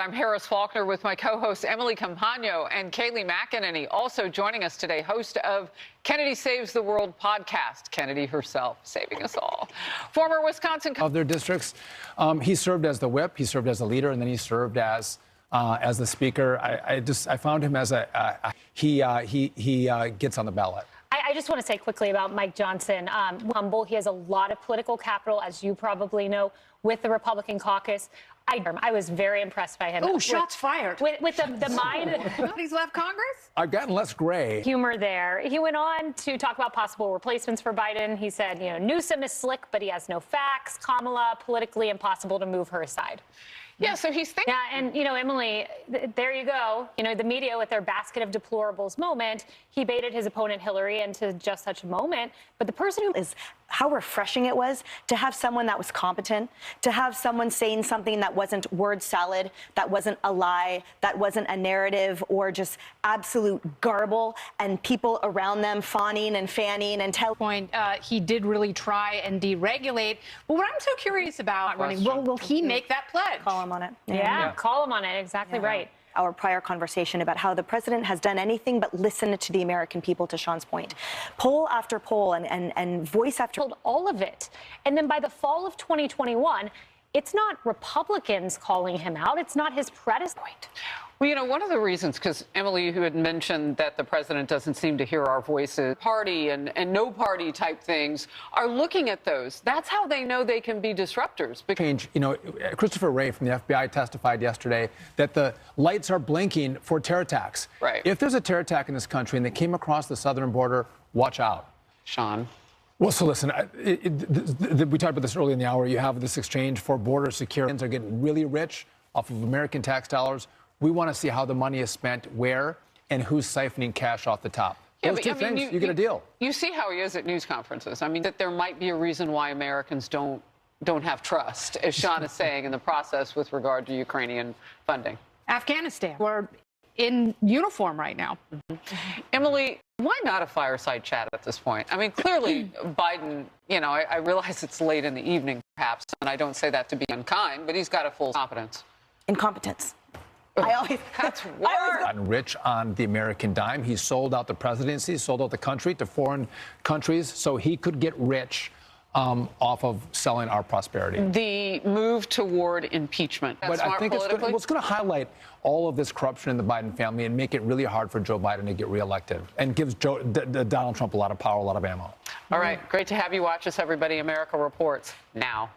I'm Harris Faulkner with my co-hosts Emily Campagno and Kayleigh McEnany, also joining us today, host of Kennedy Saves the World podcast. Kennedy herself saving us all. Former Wisconsin of their districts. He served as the whip, he served as a leader, and then he served as the speaker. I found him as he gets on the ballot. I just want to say quickly about Mike Johnson. Humble. He has a lot of political capital, as you probably know, with the Republican caucus. I was very impressed by him. Oh, shots fired. With the mind. He's left Congress? I've gotten less gray. Humor there. He went on to talk about possible replacements for Biden. He said, Newsom is slick, but he has no facts. Kamala, politically impossible to move her aside. Yeah, so he's thinking. Yeah, and, Emily, there you go. The media with their basket of deplorables moment, he baited his opponent Hillary into just such a moment. But the person who is how refreshing it was to have someone that was competent, to have someone saying something that wasn't word salad, that wasn't a lie, that wasn't a narrative or just absolute garble, and people around them fawning and fanning and telling. He did really try and deregulate. But what I'm so curious about, will he make that pledge? Call him on it. Yeah, call him on it. Exactly right. Our prior conversation about how the president has done anything but listen to the American people, to Sean's point. Poll after poll and voice after... All of it. And then by the fall of 2021, it's not Republicans calling him out. It's not his predecessor. Well, one of the reasons, because Emily, who had mentioned that the president doesn't seem to hear our voices, party and no party type things, are looking at those. That's how they know they can be disruptors. Christopher Wray from the FBI testified yesterday that the lights are blinking for terror attacks. Right. If there's a terror attack in this country and they came across the southern border, watch out. Sean. Well, so listen, we talked about this early in the hour. You have this exchange for border security. Are getting really rich off of American tax dollars. We want to see how the money is spent, where, and who's siphoning cash off the top. Yeah, Those two things, you get a deal. You see how he is at news conferences. I mean, that there might be a reason why Americans don't have trust, as Sean is saying, in the process with regard to Ukrainian funding. Afghanistan. We're in uniform right now. Emily, why not a fireside chat at this point? I mean, clearly, Biden, I realize it's late in the evening, perhaps, and I don't say that to be unkind, but he's got a full competence. Incompetence. That's worse. Gotten rich on the American dime. He sold out the presidency, sold out the country to foreign countries so he could get rich off of selling our prosperity. The move toward impeachment. That's but I think it's going to highlight all of this corruption in the Biden family and make it really hard for Joe Biden to get reelected and gives Donald Trump a lot of power, a lot of ammo. All right. Great to have you watch us, everybody. America Reports now.